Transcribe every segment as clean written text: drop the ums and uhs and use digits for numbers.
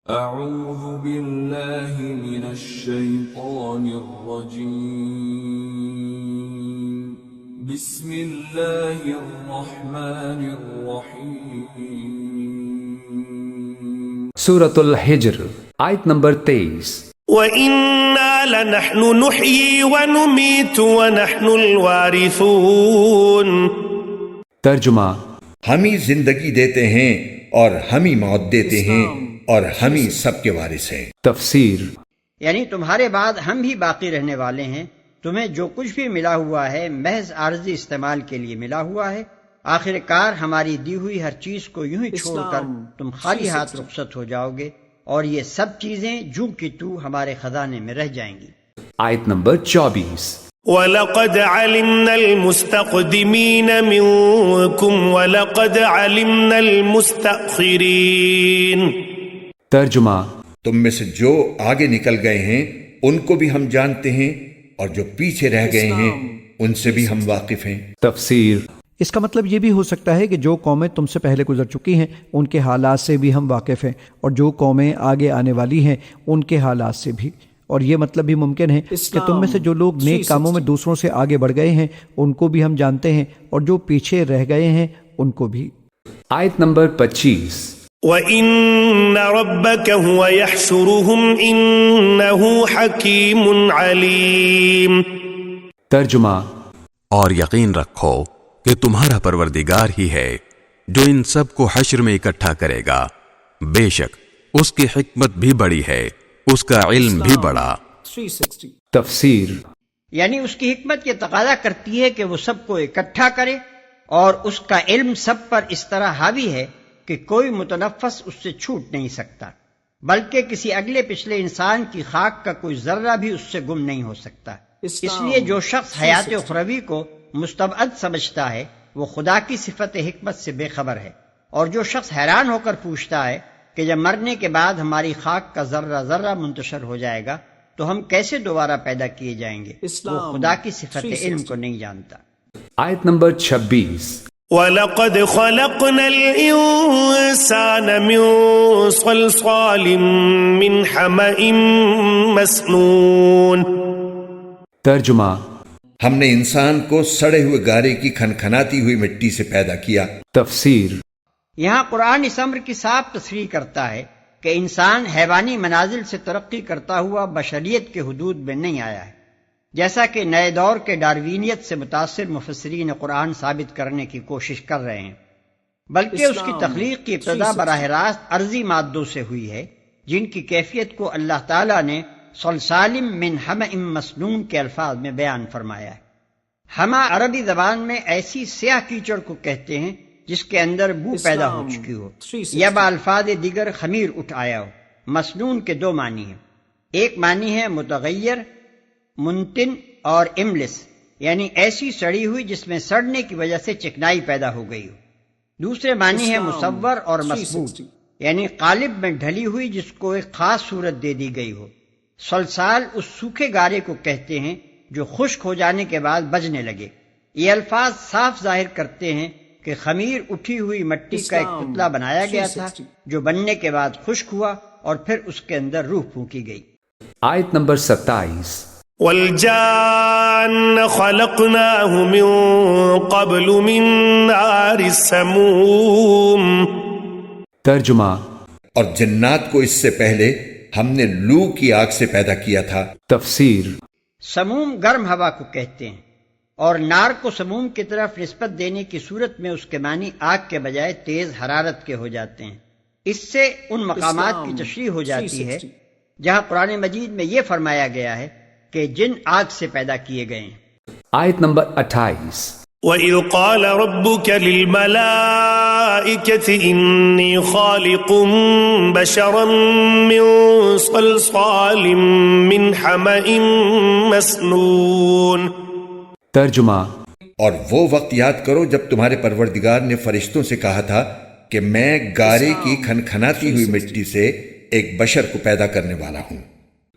أعوذ بالله من الشيطان الرجيم بسم الله الرحمن الرحيم سورة الحجر آیت نمبر 23. وَإِنَّا لَنَحْنُ نُحْيِي وَنُمِيتُ وَنَحْنُ الْوَارِثُونَ ترجمہ: ہم ہی زندگی دیتے ہیں اور ہم ہی موت دیتے ہیں اور ہم ہی سب کے وارث ہیں۔ تفسیر: یعنی تمہارے بعد ہم بھی باقی رہنے والے ہیں، تمہیں جو کچھ بھی ملا ہوا ہے محض عارضی استعمال کے لیے ملا ہوا ہے، آخر کار ہماری دی ہوئی ہر چیز کو یوں ہی چھوڑ کر تم خالی ہاتھ رخصت ہو جاؤ گے، اور یہ سب چیزیں جو کہ تو ہمارے خزانے میں رہ جائیں گی۔ آیت نمبر 24. وَلَقَدْ عَلِمْنَا الْمُسْتَقْدِمِينَ مِنْكُمْ وَلَقَدْ عَلِمْنَا الْمُسْتَأْخِرِينَ۔ ترجمہ: تم میں سے جو آگے نکل گئے ہیں ان کو بھی ہم جانتے ہیں، اور جو پیچھے رہ گئے ہیں ان سے بھی ہم واقف ہیں۔ تفسیر: اس کا مطلب یہ بھی ہو سکتا ہے کہ جو قومیں تم سے پہلے گزر چکی ہیں ان کے حالات سے بھی ہم واقف ہیں، اور جو قومیں آگے آنے والی ہیں ان کے حالات سے بھی، اور یہ مطلب بھی ممکن ہے کہ تم میں سے جو لوگ نیک کاموں میں دوسروں سے آگے بڑھ گئے ہیں ان کو بھی ہم جانتے ہیں، اور جو پیچھے رہ گئے ہیں ان کو بھی۔ آیت نمبر 25. وَإِنَّ رَبَّكَ هُوَ يَحْشُرُهُمْ إِنَّهُ حَكِيمٌ عَلِيمٌ۔ ترجمہ: اور یقین رکھو کہ تمہارا پروردگار ہی ہے جو ان سب کو حشر میں اکٹھا کرے گا، بے شک اس کی حکمت بھی بڑی ہے، اس کا علم بھی بڑا۔ تفسیر: یعنی اس کی حکمت یہ تقاضا کرتی ہے کہ وہ سب کو اکٹھا کرے، اور اس کا علم سب پر اس طرح حاوی ہے کہ کوئی متنفس اس سے چھوٹ نہیں سکتا، بلکہ کسی اگلے پچھلے انسان کی خاک کا کوئی ذرہ بھی اس سے گم نہیں ہو سکتا۔ اس لیے جو شخص حیات اخروی کو مستبعد سمجھتا ہے وہ خدا کی صفت حکمت سے بے خبر ہے، اور جو شخص حیران ہو کر پوچھتا ہے کہ جب مرنے کے بعد ہماری خاک کا ذرہ ذرہ منتشر ہو جائے گا تو ہم کیسے دوبارہ پیدا کیے جائیں گے، وہ خدا کی صفت علم کو نہیں جانتا۔ آیت نمبر 26. وَلَقَدْ خَلَقْنَا الْإِنسَانَ مِنْ صَلْصَالٍ مِنْ حَمَإٍ مَسْنُونٍ۔ ترجمہ: ہم نے انسان کو سڑے ہوئے گارے کی کھنکھناتی ہوئی مٹی سے پیدا کیا۔ تفسیر: یہاں قرآن اس امر کی صاف تصریح کرتا ہے کہ انسان حیوانی منازل سے ترقی کرتا ہوا بشریت کے حدود میں نہیں آیا ہے، جیسا کہ نئے دور کے ڈاروینیت سے متاثر مفسرین قرآن ثابت کرنے کی کوشش کر رہے ہیں، بلکہ اس کی تخلیق کی ابتدا براہ راست ارضی مادوں سے ہوئی ہے، جن کی کیفیت کو اللہ تعالیٰ نے صلصال من حمأ مسنون کے الفاظ میں بیان فرمایا ہے۔ حما عربی زبان میں ایسی سیاہ کیچڑ کو کہتے ہیں جس کے اندر بو پیدا ہو چکی ہو یا بالفاظ دیگر خمیر اٹھ آیا ہو۔ مسنون کے دو معنی ہیں، ایک معنی ہے متغیر، منتن اور املس، یعنی ایسی سڑی ہوئی جس میں سڑنے کی وجہ سے چکنائی پیدا ہو گئی ہو۔ دوسرے معنی ہے مصور اور مسبوط، یعنی قالب میں ڈھلی ہوئی جس کو ایک خاص صورت دے دی گئی ہو۔ صلصال اس سوکھے گارے کو کہتے ہیں جو خشک ہو جانے کے بعد بجنے لگے۔ یہ الفاظ صاف ظاہر کرتے ہیں کہ خمیر اٹھی ہوئی مٹی کا ایک پتلا بنایا گیا تھا جو بننے کے بعد خشک ہوا اور پھر اس کے اندر روح پھونکی گئی۔ آیت نمبر 27. وَالْجَانَّ خَلَقْنَاهُ مِنْ قَبْلُ مِنْ نَارِ السَّمُومِ۔ ترجمہ: اور جنات کو اس سے پہلے ہم نے لو کی آگ سے پیدا کیا تھا۔ تفسیر: سموم گرم ہوا کو کہتے ہیں، اور نار کو سموم کی طرف نسبت دینے کی صورت میں اس کے معنی آگ کے بجائے تیز حرارت کے ہو جاتے ہیں۔ اس سے ان مقامات کی تشریح ہو جاتی ہے جہاں قرآن مجید میں یہ فرمایا گیا ہے کہ جن آگ سے پیدا کیے گئے ہیں۔ آیت نمبر 28. وَإِذْ قَالَ رَبُّكَ لِلْمَلَائِكَةِ إِنِّي خَالِقٌ بَشَرًا مِّن صَلْصَالٍ مِّنْ حَمَإٍ مَسْنُونٍ۔ ترجمہ: اور وہ وقت یاد کرو جب تمہارے پروردگار نے فرشتوں سے کہا تھا کہ میں گارے کی کھنکھناتی ہوئی مٹی سے ایک بشر کو پیدا کرنے والا ہوں۔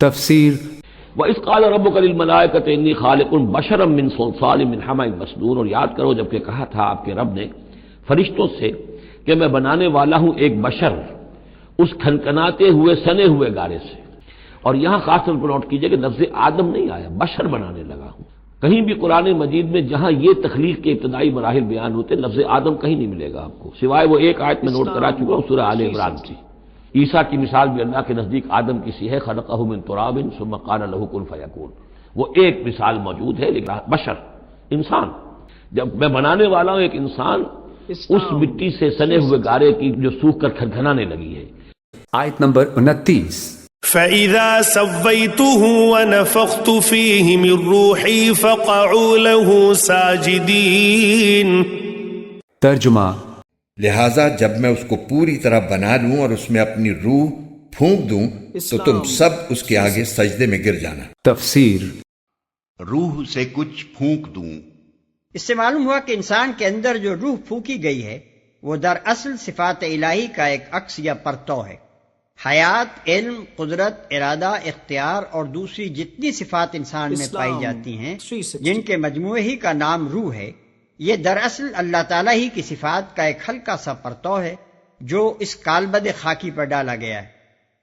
تفسیر: وَإِذْ قَالَ رَبُّكَ لِلْمَلَائِكَةِ إِنِّي خَالِقٌ بَشَرًا مِّن صَلْصَالٍ مِّنْ حَمَإٍ مَسْنُونٍ، اور یاد کرو جب کہ کہا تھا آپ کے رب نے فرشتوں سے کہ میں بنانے والا ہوں ایک بشر اس کھنکھناتے ہوئے سنے ہوئے گارے سے. اور یہاں خاص طور پر نوٹ کیجئے کہ لفظ آدم نہیں آیا، بشر بنانے لگا ہوں. کہیں بھی قرآن مجید میں جہاں یہ تخلیق کے ابتدائی مراحل بیان ہوتے لفظ آدم کہیں نہیں ملے گا آپ کو، سوائے وہ ایک آیت میں نوٹ کرا چکا ہوں سورہ آل عمران کی. عیسیٰ کی مثال بھی اللہ کے نزدیک آدم کی سی ہے، خلقہ من تراب ثم قال له کن فیکون. وہ ایک مثال موجود ہے، لیکن بشر انسان، جب میں بنانے والا ہوں ایک انسان اس مٹی سے سنے ہوئے گارے کی جو سوکھ کر کھنکھنانے لگی ہے. آیت نمبر 29. فَإِذَا سَوَّيْتُهُ وَنَفَخْتُ فِيهِ مِن رُّوحِي فَقَعُوا لَهُ سَاجِدِينَ. ترجمہ. لہذا جب میں اس کو پوری طرح بنا لوں اور اس میں اپنی روح پھونک دوں تو تم سب اس کے آگے سجدے میں گر جانا. تفسیر. روح سے کچھ پھونک دوں. اس سے معلوم ہوا کہ انسان کے اندر جو روح پھونکی گئی ہے وہ دراصل صفات الہی کا ایک عکس یا پرتو ہے. حیات، علم، قدرت، ارادہ، اختیار اور دوسری جتنی صفات انسان میں پائی جاتی ہیں جن کے مجموعے ہی کا نام روح ہے، یہ دراصل اللہ تعالیٰ ہی کی صفات کا ایک ہلکا سا پرتو ہے جو اس کالبد خاکی پر ڈالا گیا ہے،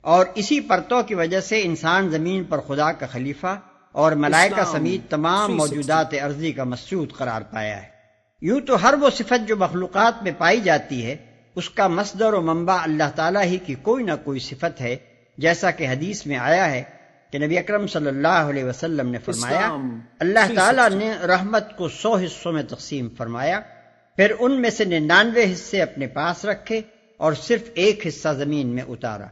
اور اسی پرتو کی وجہ سے انسان زمین پر خدا کا خلیفہ اور ملائکہ سمیت تمام موجودات ارضی کا مسجود قرار پایا ہے. یوں تو ہر وہ صفت جو مخلوقات میں پائی جاتی ہے اس کا مصدر و منبع اللہ تعالیٰ ہی کی کوئی نہ کوئی صفت ہے، جیسا کہ حدیث میں آیا ہے کہ نبی اکرم صلی اللہ علیہ وسلم نے فرمایا اللہ تعالیٰ نے رحمت کو 100 حصوں میں تقسیم فرمایا، پھر ان میں سے 99 حصے اپنے پاس رکھے اور صرف ایک حصہ زمین میں اتارا.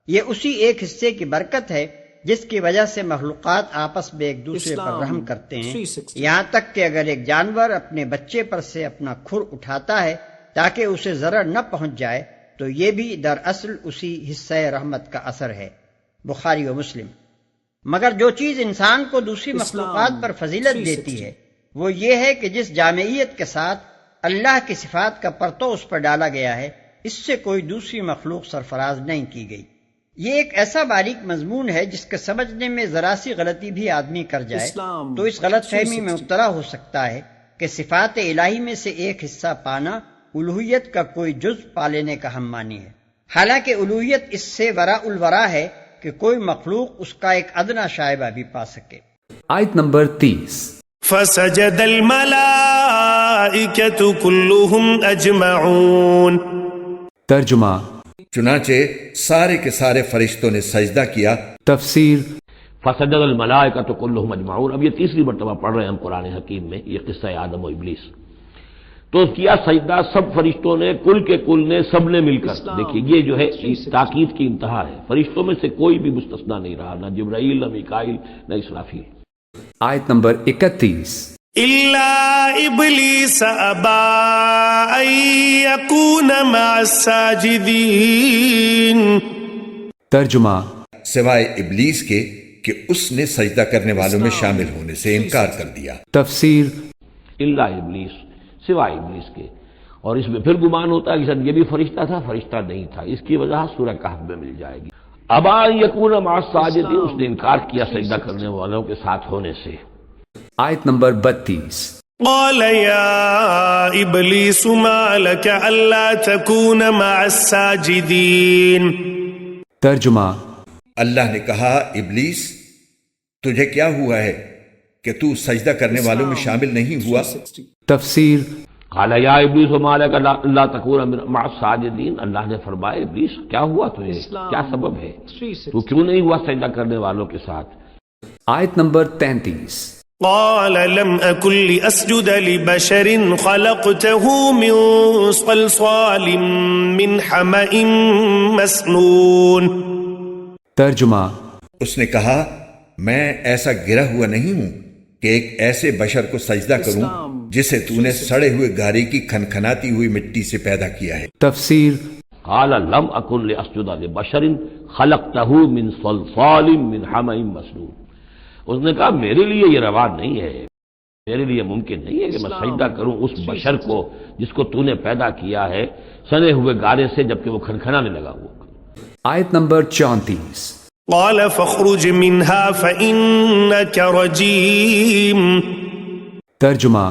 یہ اسی ایک حصے کی برکت ہے جس کی وجہ سے مخلوقات آپس میں ایک دوسرے پر رحم کرتے ہیں، یہاں تک کہ اگر ایک جانور اپنے بچے پر سے اپنا کھر اٹھاتا ہے تاکہ اسے ضرر نہ پہنچ جائے تو یہ بھی دراصل اسی حصہ رحمت کا اثر ہے. بخاری و مسلم. مگر جو چیز انسان کو دوسری مخلوقات پر فضیلت دیتی ہے وہ یہ ہے کہ جس جامعیت کے ساتھ اللہ کی صفات کا پرتو اس پر ڈالا گیا ہے اس سے کوئی دوسری مخلوق سرفراز نہیں کی گئی. یہ ایک ایسا باریک مضمون ہے جس کے سمجھنے میں ذرا سی غلطی بھی آدمی کر جائے تو اس غلط فہمی میں مبتلا ہو سکتا ہے کہ صفات الہی میں سے ایک حصہ پانا الوہیت کا کوئی جز پا لینے کا ہم معنی ہے، حالانکہ الوہیت اس سے وراء الورا ہے کہ کوئی مخلوق اس کا ایک ادنا شائبہ بھی پا سکے. آیت نمبر 30. فسجد الملائکۃ کلہم اجمعون. ترجمہ. چنانچہ سارے کے سارے فرشتوں نے سجدہ کیا. تفسیر. فسجد الملائکۃ کلہم اجمعون. اب یہ تیسری مرتبہ پڑھ رہے ہیں ہم قرآن حکیم میں یہ قصہ آدم و ابلیس. تو کیا سجدہ سب فرشتوں نے، کل کے کل نے، سب نے مل کر. دیکھیے یہ جو ہے تاکید کی انتہا ہے، فرشتوں میں سے کوئی بھی مستثنا نہیں رہا، نہ جبرائیل، نہ میکائیل، نہ اسرافیل. آیت نمبر 31. الا ابلیس ابا ان یکون مع الساجدین. ترجمہ. سوائے ابلیس کے کہ اس نے سجدہ کرنے والوں میں شامل ہونے سے انکار کر دیا. تفسیر. الا ابلیس، سوائے ابلیس کے. اور اس میں پھر گمان ہوتا ہے کہ شاید یہ بھی فرشتہ تھا، فرشتہ نہیں تھا. اس کی وجہ سورہ کہف میں مل جائے گی. ابا ان یکون مع الساجدین، اس نے انکار کیا سجدہ کرنے والوں کے ساتھ ہونے سے. آیت نمبر 32. قال یا ابلیس ما لک الا تکون مع الساجدین. ترجمہ. اللہ نے کہا ابلیس تجھے کیا ہوا ہے کہ تو سجدہ کرنے والوں میں شامل نہیں ہوا. تفسیر. قال یا ابلیس ما لک الا تکون مع الساجدین. اللہ نے فرمایا ابلیس کیا ہوا تجھے، کیا سبب ہے، تو کیوں نہیں ہوا سجدہ کرنے والوں کے ساتھ. آیت نمبر 33. قال لم اکن لاسجد لبشر خلقته من صلصال من حمأ مسنون. ترجمہ. اس نے کہا میں ایسا گرا ہوا نہیں ہوں کہ ایک ایسے بشر کو سجدہ کروں جسے تو نے سڑے ہوئے گارے کی کھنکھناتی ہوئی مٹی سے پیدا کیا ہے. تفسیر. قال لم اکن لاسجد لبشر خلقته من صلصال من حمأ مسنون. اس نے کہا میرے لیے یہ روا نہیں ہے، میرے لیے ممکن نہیں ہے کہ میں سجدہ کروں اس بشر کو جس کو تو نے پیدا کیا ہے سنے ہوئے گارے سے جبکہ وہ کھنکھنانے لگا ہوا. آیت نمبر 34. قال فاخرج منها فإنك رجيم. ترجمہ.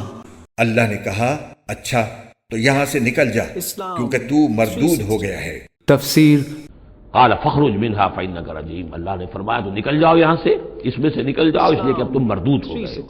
اللہ نے کہا اچھا تو یہاں سے نکل جا کیونکہ تو مردود ہو گیا ہے. تفسیر. قال فخرج منها فإنك رجيم، اللہ نے فرمایا تو نکل جاؤ یہاں سے، اس میں سے نکل جاؤ، اس لیے کہ اب تم مردود ہو گئے ہو۔